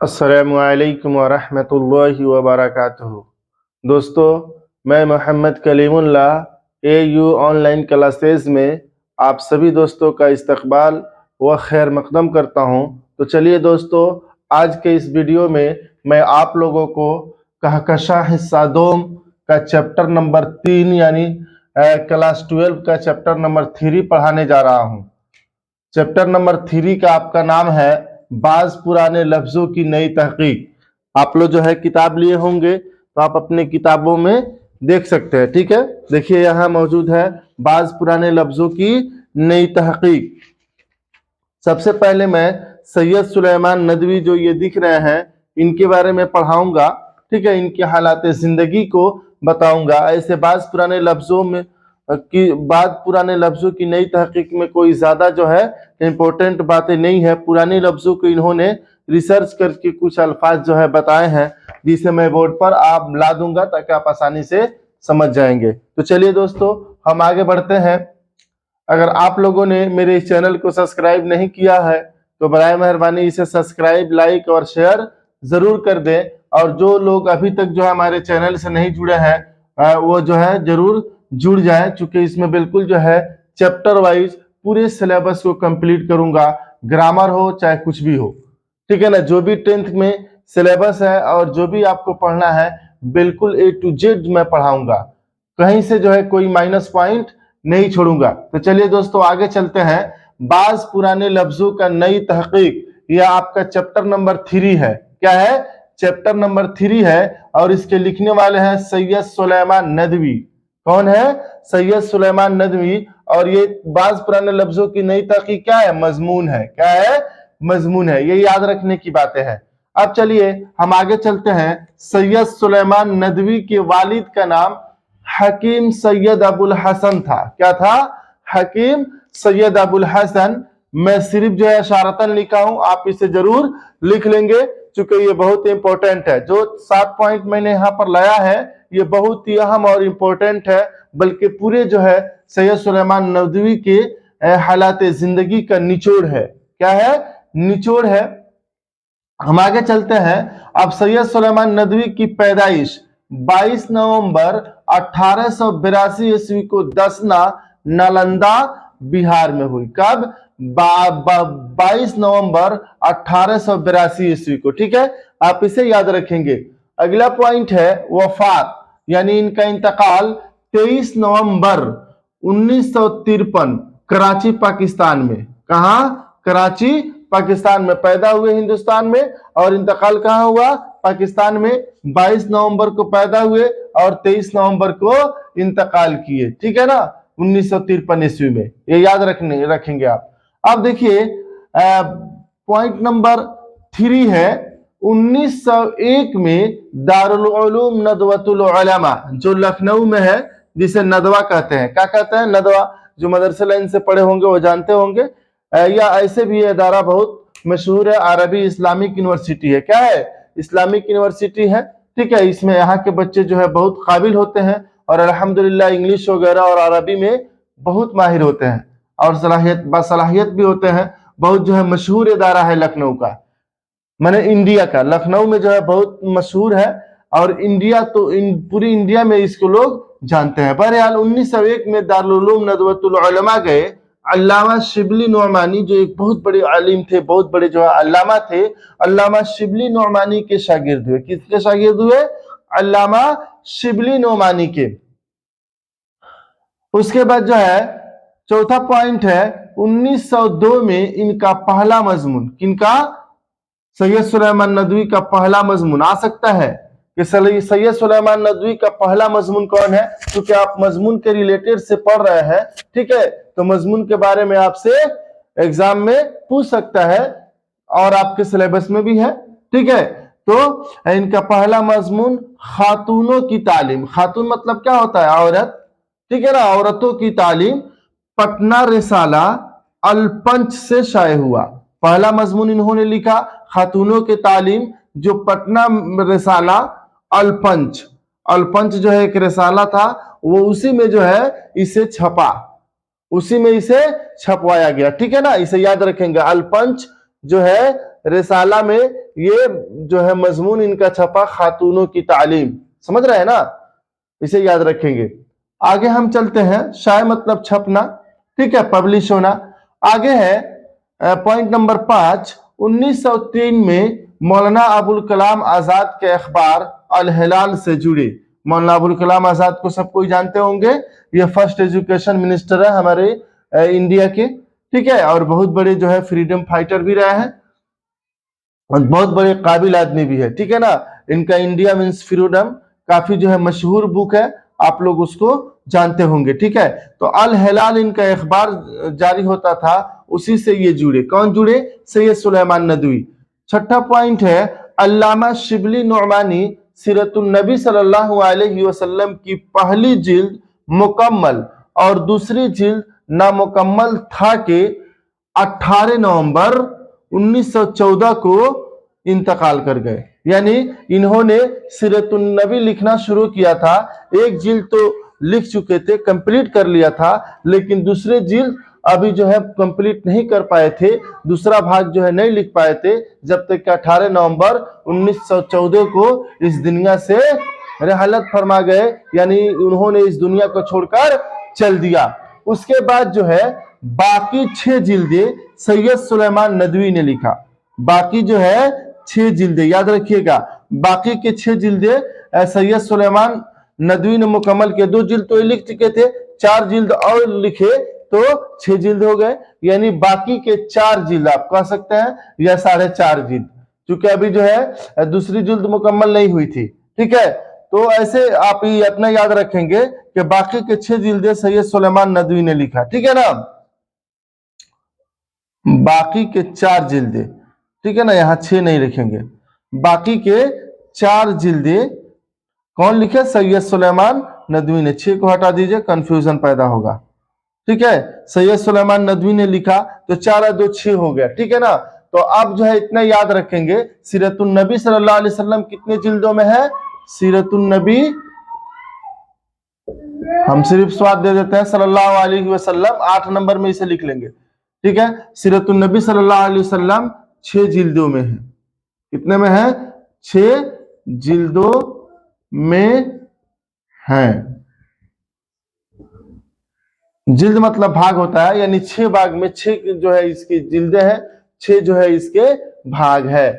अस्सलामुअलैकुम वरहमतुल्लाहि वबरकातुहू। दोस्तों, मैं Mohammad Kalimullah AU online classes में आप सभी दोस्तों का इस्तकबाल व खैर मकदम करता हूँ। तो चलिए दोस्तों, आज के इस वीडियो में मैं आप लोगों को कहकशां हिस्सा दोम का चैप्टर नंबर 3 यानी क्लास 12 का चैप्टर नंबर 3 पढ़ाने जा रहा हूँ। चैप्टर नंबर 3 का आपका नाम है बाज पुराने लफ्जों की नई तहकीक। आप लोग जो है किताब लिए होंगे तो आप अपने किताबों में देख सकते हैं। ठीक है, देखिए यहाँ मौजूद है बाज पुराने लफ्जों की नई तहकीक। सबसे पहले मैं सैयद सुलेमान नदवी जो ये दिख रहे हैं इनके बारे में पढ़ाऊंगा। ठीक है, इनकी हालात जिंदगी को बताऊंगा। ऐसे बाज पुराने लफ्जों में पुराने लफ्जों की नई तहकीक में कोई ज्यादा जो है इम्पोर्टेंट बातें नहीं है। पुराने लफ्जों को इन्होंने रिसर्च करके कुछ अल्फाज जो है बताए हैं, जिसे मैं बोर्ड पर आप ला दूंगा ताकि आप आसानी से समझ जाएंगे। तो चलिए दोस्तों, हम आगे बढ़ते हैं। अगर आप लोगों ने मेरे इस चैनल को सब्सक्राइब नहीं किया है तो बराए मेहरबानी इसे सब्सक्राइब, लाइक और शेयर जरूर कर दें। और जो लोग अभी तक जो है हमारे चैनल से नहीं जुड़े हैं वो जो है जरूर जुड़ जाए, चूंकि इसमें बिल्कुल जो है चैप्टर वाइज पूरे सिलेबस को कंप्लीट करूंगा, ग्रामर हो चाहे कुछ भी हो। ठीक है ना, जो भी 10th में सिलेबस है और जो भी आपको पढ़ना है बिल्कुल A to Z मैं पढ़ाऊंगा, कहीं से जो है कोई माइनस पॉइंट नहीं छोड़ूंगा। तो चलिए दोस्तों आगे चलते हैं। बाज पुराने लफ्जों का नई तहकीक, यह आपका चैप्टर नंबर 3 है। क्या है? चैप्टर नंबर 3 है और इसके लिखने वाले हैं सैयद सुलेमान नदवी। कौन है? सैयद सुलेमान नदवी। और ये बाज पुराने लफ्जों की नई तहकीक क्या है? मजमून है। क्या है? मजमून है। ये याद रखने की बातें हैं। अब चलिए हम आगे चलते हैं। सैयद सुलेमान नदवी के वालिद का नाम हकीम सैयद अबुल हसन था। क्या था? हकीम सैयद अबुल हसन। मैं सिर्फ जो है इशारतन लिखा हूं, आप इसे जरूर लिख लेंगे क्योंकि ये बहुत इंपॉर्टेंट है। जो 7 पॉइंट मैंने यहाँ पर लाया है ये बहुत ही अहम और इम्पोर्टेंट है, बल्कि पूरे जो है सैयद सुलेमान नदवी के हालात जिंदगी का निचोड़ है। क्या है? निचोड़ है। हम आगे चलते हैं। अब सैयद सुलेमान नदवी की पैदाइश 22 नवंबर 1882 ईस्वी को दसना नालंदा बिहार में हुई। कब? 22 नवंबर 1882 ईस्वी को। ठीक है, आप इसे याद रखेंगे। अगला पॉइंट है वफात, यानी इनका इंतकाल 23 नवंबर 1953 कराची पाकिस्तान में। कहा? कराची पाकिस्तान में। पैदा हुए हिंदुस्तान में और इंतकाल कहाँ हुआ? पाकिस्तान में। 22 नवंबर को पैदा हुए और 23 नवंबर को इंतकाल किए। ठीक है ना, 1953 ईस्वी में। ये याद रखेंगे आप। अब देखिए पॉइंट नंबर 3 है 1901 में दारुल उलूम नदवतुल उलमा जो लखनऊ में है, जिसे नदवा कहते हैं। क्या कहते हैं? नदवा। जो मदरसे लाइन से पढ़े होंगे वो जानते होंगे। या ऐसे भी अदारा बहुत मशहूर है, अरबी इस्लामिक यूनिवर्सिटी है। क्या है? इस्लामिक यूनिवर्सिटी है। ठीक है, इसमें यहाँ के बच्चे जो है बहुत काबिल होते हैं और अल्हम्दुलिल्लाह इंग्लिश वगैरह और अरबी में बहुत माहिर होते हैं और सलाहियत भी होते हैं। बहुत जो है मशहूर अदारा है लखनऊ का, मैंने इंडिया का। लखनऊ में जो है बहुत मशहूर है और इंडिया तो पूरी इंडिया में इसको लोग जानते हैं। बहरहाल 1901 में दारुल उलूम नदवतुल उलमा गए। अल्लामा शिबली नोमानी जो एक बहुत बड़े आलिम थे, बहुत बड़े जो है अल्लामा थे, अल्लामा शिबली नोमानी के शागिर्द हुए। किसके शागिर्द हुए? अल्लामा शिबली नोमानी के। उसके बाद जो है चौथा पॉइंट है 1902 में इनका पहला मजमून। किनका? सैयद सुलेमान नदवी का पहला मजमून आ सकता है कि सैयद सुलेमान नदवी का पहला मजमून कौन है, क्योंकि आप मजमून के रिलेटेड से पढ़ रहे हैं। ठीक है, तो मजमून के बारे में आपसे एग्जाम में पूछ सकता है और आपके सिलेबस में भी है। ठीक है, तो इनका पहला मजमून खातूनों की तालीम। खातून मतलब क्या होता है? औरत। ठीक है ना, औरतों की तालीम। पटना रिसाला अलपंच से शाये हुआ। पहला मजमून इन्होंने लिखा खातूनों के तालीम, जो पटना रिसाला अलपंच। अलपंच जो है एक रिसाला था, वो उसी में जो है इसे छपा, उसी में इसे छपवाया गया। ठीक है ना, इसे याद रखेंगे। अलपंच जो है रिसाला में ये जो है मजमून इनका छपा, खातूनों की तालीम। समझ रहे हैं ना, इसे याद रखेंगे। आगे हम चलते हैं, शाय मतलब छपना, ठीक है, पब्लिश होना। आगे है पॉइंट नंबर 5, 1903 में मौलाना अबुल कलाम आजाद के अखबार अल हिलाल से जुड़े। मौलाना अबुल कलाम आजाद को सब कोई जानते होंगे, ये फर्स्ट एजुकेशन मिनिस्टर है हमारे इंडिया के, ठीक है, और बहुत बड़े जो है फ्रीडम फाइटर भी रहे हैं और बहुत बड़े काबिल आदमी भी है, ठीक है ना। इनका इंडिया मीन्स फ्रीडम काफी जो है मशहूर बुक है, आप लोग उसको जानते होंगे, ठीक है। तो अल हिलाल इनका अखबार जारी होता था, उसी से ये जुड़े। कौन जुड़े? सैयद सुलेमान नदवी। छठा पॉइंट है, अल्लामा शिबली नुअमानी सीरतुन नबी सल्लल्लाहु अलैहि वसल्लम की पहली जिल्द मुकम्मल और दूसरी जिल्द नामुकम्मल था के 18 नवंबर 1914 को इंतकाल कर गए। यानी इन्होंने सीरतुन नबी लिखना शुरू किया था, एक जिल्द तो लिख चुके थे, कंप्लीट कर लिया था, लेकिन दूसरे जिल्द अभी जो है कंप्लीट नहीं कर पाए थे, दूसरा भाग जो है नहीं लिख पाए थे, जब तक कि 18 नवंबर 1914 को इस दुनिया से रहलत फरमा गए, यानी उन्होंने इस दुनिया को छोड़कर चल दिया। उसके बाद जो है बाकी 6 जिल्दें सैयद सुलेमान नदवी ने लिखा। बाकी जो है 6 जिल्दें याद रखिएगा, बाकी के 6 जिल्दें सैयद सुलेमान नदवी ने मुकम्मल किए। 2 जिल्द तो लिख चुके थे, 4 जिल्द और लिखे तो 6 जिल्द हो गए, यानी बाकी के 4 जिल्द आप कह सकते हैं या 4.5 जिल्द, क्योंकि अभी जो है दूसरी जिल्द मुकम्मल नहीं हुई थी, ठीक है। तो ऐसे आप ये अपना याद रखेंगे कि बाकी के 6 जिल्दें सैयद सुलेमान नदवी ने लिखा, ठीक है ना। बाकी के 4 जिल्दें, ठीक है ना, यहां 6 नहीं लिखेंगे, बाकी के 4 जिल्दें कौन लिखे? सैयद सुलेमान नदवी ने। 6 को हटा दीजिए, कंफ्यूजन पैदा होगा, ठीक है। सैयद सुलेमान नदवी ने लिखा, तो 4 और 2 6 हो गया, ठीक है ना। तो अब जो है इतना याद रखेंगे, सीरतुन नबी सल्लल्लाहु अलैहि वसल्लम कितने जिल्दों में है? सीरतुन नबी हम सिर्फ स्वाद दे देते हैं, सल्लल्लाहु अलैहि वसल्लम 8 नंबर में इसे लिख लेंगे, ठीक है। सीरतुन नबी सल्लल्लाहु अलैहि वसल्लम 6 जिल्दों में है। कितने में है? 6 जिल्दों में है। जिल्द मतलब भाग होता है, यानी 6 भाग में 6 जो है इसकी जिल्दें हैं, 6 जो है इसके भाग है।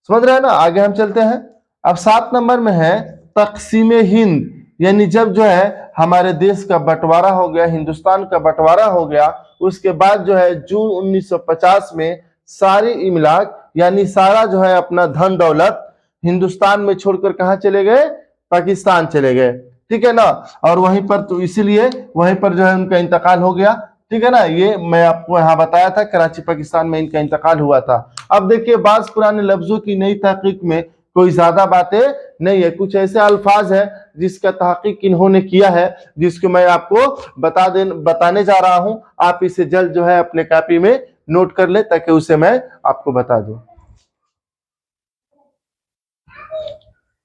समझ रहे हैं ना। आगे हम चलते हैं। अब 7 नंबर में है तकसीम हिंद, यानी जब जो है हमारे देश का बंटवारा हो गया, हिंदुस्तान का बंटवारा हो गया, उसके बाद जो है जून 1950 में सारी इमलाक यानी सारा जो है अपना धन दौलत हिंदुस्तान में छोड़कर कहां चले गए? पाकिस्तान चले गए, ठीक है ना। और वहीं पर तो इसीलिए वहीं पर जो है उनका इंतकाल हो गया, ठीक है ना। ये मैं आपको यहाँ बताया था, कराची पाकिस्तान में इनका इंतकाल हुआ था। अब देखिए, बाज पुराने लफ्जों की नई तहकीक में कोई ज्यादा बातें नहीं है, कुछ ऐसे अल्फाज है जिसका तहकीक इन्होंने किया है, जिसको मैं आपको बताने जा रहा हूं। आप इसे जल्द जो है अपने कॉपी में नोट कर ले, ताकि उसे मैं आपको बता दूं।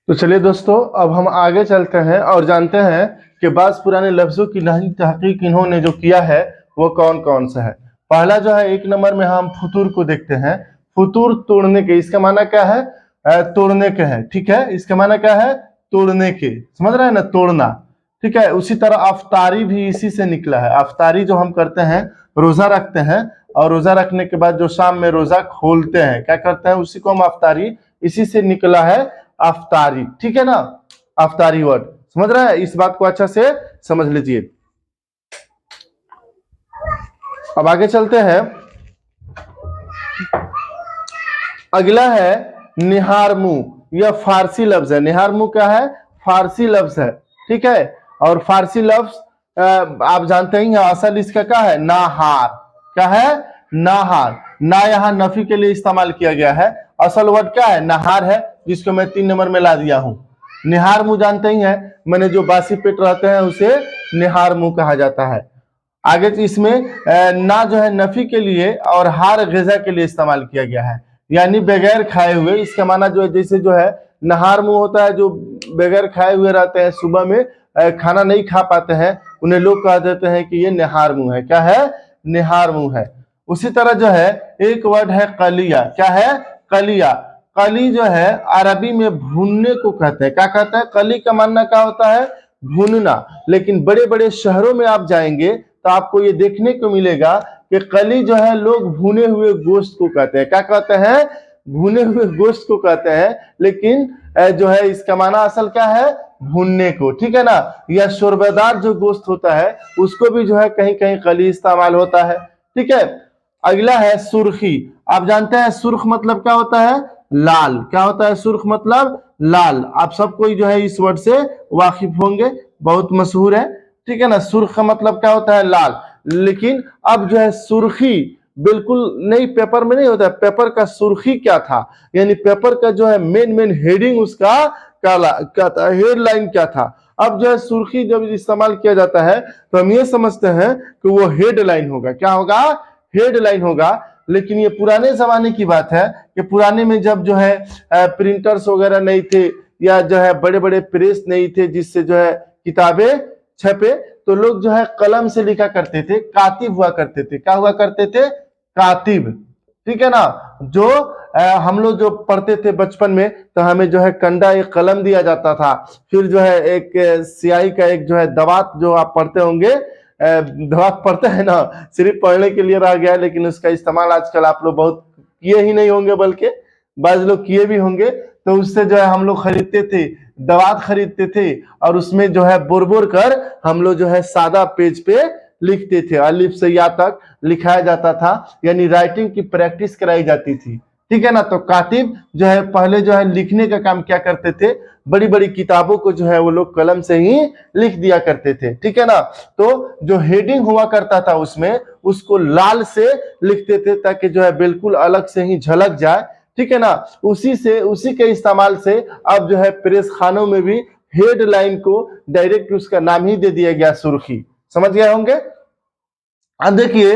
तो चलिए दोस्तों, अब हम आगे चलते हैं और जानते हैं कि बाज पुराने लफ्जों की नई तहकीक इन्होंने जो किया है वो कौन कौन सा है। पहला जो है 1 नंबर में हम फुतूर को देखते हैं। फुतूर तोड़ने के, इसका माना क्या है? तोड़ने के है, ठीक है। इसका माना क्या है? तोड़ने के, समझ रहे हैं ना, तोड़ना, ठीक है। उसी तरह अफ्तारी भी इसी से निकला है। अफ्तारी जो हम करते हैं, रोजा रखते हैं और रोजा रखने के बाद जो शाम में रोजा खोलते हैं, क्या करते हैं? उसी को हम अफ्तारी, इसी से निकला है अफ्तारी, ठीक है ना। अफ्तारी वर्ड समझ रहे हैं, इस बात को अच्छा से समझ लीजिए। अब आगे चलते हैं। अगला है निहारमू, यह फारसी लफ्ज है। निहारमू क्या है? फारसी लफ्ज है, ठीक है। और फारसी लफ्ज आप जानते ही हैं, असल इसका क्या है? नाहार। क्या है? नाहार। ना यहाँ नफी के लिए इस्तेमाल किया गया है, असल वर्ड क्या है? नहार है, जिसको मैं 3 नंबर में ला दिया हूं। निहार मुंह जानते ही हैं, मैंने जो बासी पेट रहते हैं उसे निहार मुंह कहा जाता है। आगे इसमें ना जो है नफी के लिए और हार ग़िज़ा के लिए इस्तेमाल किया गया है, यानी बगैर खाए हुए। इसका माना जो है, जैसे जो है नहार मुंह होता है, जो बगैर खाए हुए रहते हैं, सुबह में खाना नहीं खा पाते हैं, उन्हें लोग कह देते हैं कि ये निहार मुंह है। क्या है? निहार मुंह है। उसी तरह जो है एक वर्ड है कलिया। क्या है? कलिया। कली जो है अरबी में भूनने को कहते हैं। क्या कहते हैं? कली का मानना क्या होता है? भूनना। लेकिन बड़े बड़े शहरों में आप जाएंगे तो आपको ये देखने को मिलेगा कि कली जो है लोग भुने हुए गोश्त को कहते हैं। क्या कहते हैं? भुने हुए गोश्त को कहते हैं। लेकिन जो है इसका माना असल क्या है? भूनने को, ठीक है ना। या शोरबेदार जो गोश्त होता है उसको भी जो है कहीं कहीं कली इस्तेमाल होता है, ठीक है। अगला है सुर्खी। आप जानते हैं सुर्ख मतलब क्या होता है? लाल। क्या होता है सुर्ख मतलब? लाल। आप सब कोई जो है इस वर्ड से वाकिफ होंगे, बहुत मशहूर है, ठीक है ना। सुर्ख का मतलब क्या होता है? लाल। लेकिन अब जो है सुर्खी बिल्कुल नहीं, पेपर में नहीं होता है। पेपर का सुर्खी क्या था, यानी पेपर का जो है मेन हेडिंग उसका क्या था, हेडलाइन क्या था। अब जो है सुर्खी जब इस्तेमाल किया जाता है तो हम ये समझते हैं कि वो हेडलाइन होगा। क्या होगा? हेडलाइन होगा। लेकिन ये पुराने जमाने की बात है कि पुराने में जब जो है प्रिंटर्स वगैरह नहीं थे या जो है बड़े बड़े प्रेस नहीं थे जिससे जो है किताबें छपे, तो लोग जो है कलम से लिखा करते थे, कातिब हुआ करते थे। क्या हुआ करते थे? कातिब, ठीक है ना। जो हम लोग जो पढ़ते थे बचपन में तो हमें जो है कंडा एक कलम दिया जाता था, फिर जो है एक स्याही का एक जो है दवात, जो आप पढ़ते होंगे दवात पढ़ते हैं ना, सिर्फ पढ़ने के लिए रह गया, लेकिन उसका इस्तेमाल आजकल आप लोग बहुत किए ही नहीं होंगे, बल्कि बाज लोग किए भी होंगे। तो उससे जो है हम लोग खरीदते थे, दवात खरीदते थे, और उसमें जो है बोर बोर कर हम लोग जो है सादा पेज पे लिखते थे, अलिफ से या तक लिखाया जाता था, यानी राइटिंग की प्रैक्टिस कराई जाती थी, ठीक है ना। तो कातिब जो है पहले जो है लिखने का काम क्या करते थे, बड़ी बड़ी किताबों को जो है वो लोग कलम से ही लिख दिया करते थे, ठीक है ना। तो जो हेडिंग हुआ करता था उसमें, उसको लाल से लिखते थे ताकि जो है बिल्कुल अलग से ही झलक जाए, ठीक है ना। उसी के इस्तेमाल से अब जो है प्रेस खानों में भी हेडलाइन को डायरेक्ट उसका नाम ही दे दिया गया सुर्खी। समझ गए होंगे। अब देखिए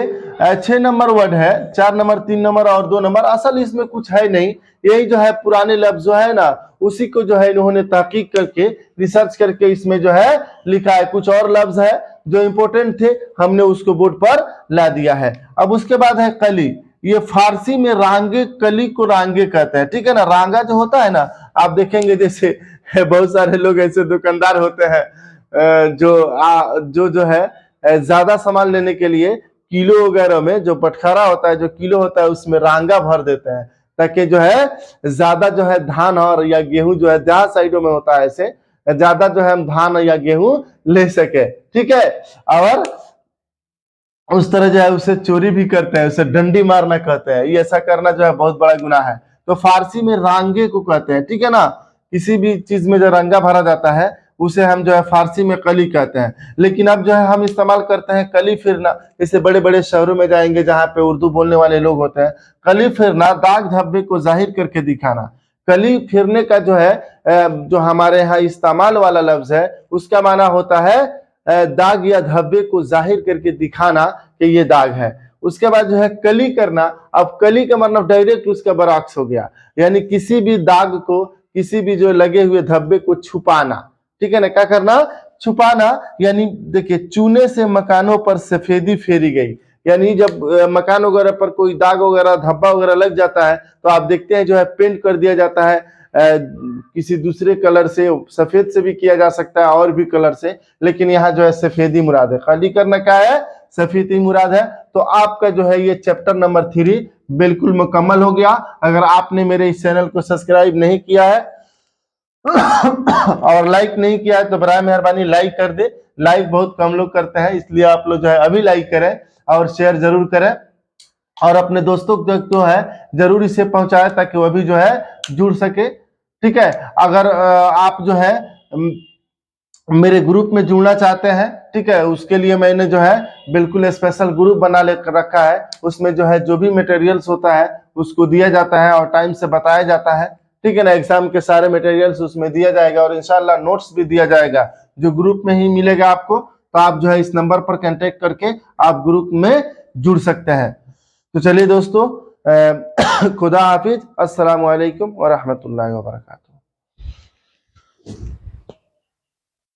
6 नंबर वर्ड है, 4 नंबर, 3 नंबर और 2 नंबर। असल इसमें कुछ है नहीं, यही जो है पुराने लफ्ज जो है ना, उसी को जो है इन्होंने तहकीक करके रिसर्च करके इसमें जो है लिखा है। कुछ और लफ्ज है जो इंपोर्टेंट थे, हमने उसको बोर्ड पर ला दिया है। अब उसके बाद है कली। ये फारसी में रांगे, कली को रांगे कहते हैं, ठीक है ना। रांगा जो होता है ना, आप देखेंगे जैसे बहुत सारे लोग ऐसे दुकानदार होते हैं जो है ज्यादा सामान लेने के लिए किलो वगैरह में जो बटखारा होता है, जो किलो होता है, उसमें रांगा भर देते हैं ताकि जो है ज्यादा जो है धान और या गेहूं जो है देहात साइडों में होता है, ऐसे ज्यादा जो है हम धान या गेहूं ले सके, ठीक है। और उस तरह जो है उसे चोरी भी करते हैं, उसे डंडी मारना कहते हैं। ये ऐसा करना जो है बहुत बड़ा गुनाह है। तो फारसी में रांगे को कहते हैं, ठीक है ना। किसी भी चीज में जो रंगा भरा जाता है उसे हम जो है फारसी में कली कहते हैं। लेकिन अब जो है हम इस्तेमाल करते हैं कली फिरना। जैसे बड़े बड़े शहरों में जाएंगे जहां पे उर्दू बोलने वाले लोग होते हैं, कली फिरना दाग धब्बे को जाहिर करके दिखाना। कली फिरने का जो है जो हमारे यहाँ इस्तेमाल वाला लफ्ज है, उसका माना होता है दाग या धब्बे को जाहिर करके दिखाना कि ये दाग है। उसके बाद जो है कली करना। अब कली का मतलब डायरेक्ट उसका बरअक्स हो गया, यानी किसी भी दाग को, किसी भी जो लगे हुए धब्बे को छुपाना, ठीक है ना। क्या करना? छुपाना। यानी देखिए, चूने से मकानों पर सफेदी फेरी गई, यानी जब मकान वगैरह पर कोई दाग वगैरह धब्बा वगैरह लग जाता है तो आप देखते हैं जो है पेंट कर दिया जाता है किसी दूसरे कलर से, सफेद से भी किया जा सकता है और भी कलर से, लेकिन यहाँ जो है सफेदी मुराद है। कली करना क्या है? सफेदी मुराद है। तो आपका जो है ये चैप्टर नंबर 3 बिल्कुल मुकम्मल हो गया। अगर आपने मेरे इस चैनल को सब्सक्राइब नहीं किया है और लाइक नहीं किया है तो बराए मेहरबानी लाइक कर दे। लाइक बहुत कम लोग करते हैं, इसलिए आप लोग जो है अभी लाइक करें और शेयर जरूर करें, और अपने दोस्तों तक जो है जरूर इसे पहुंचाएं ताकि वह भी जो है जुड़ सके, ठीक है। अगर आप जो है मेरे ग्रुप में जुड़ना चाहते हैं, ठीक है, उसके लिए मैंने जो है बिल्कुल स्पेशल ग्रुप बना ले रखा है। उसमें जो है जो भी मटेरियल्स होता है उसको दिया जाता है और टाइम से बताया जाता है, ठीक है ना। एग्जाम के सारे मटेरियल्स उसमें दिया जाएगा और इंशाल्लाह नोट्स भी दिया जाएगा, जो ग्रुप में ही मिलेगा आपको। तो आप जो है इस नंबर पर कांटेक्ट करके आप ग्रुप में जुड़ सकते हैं। तो चलिए दोस्तों, खुदा हाफिज, अस्सलाम वालेकुम व रहमतुल्लाहि व बरकातहू।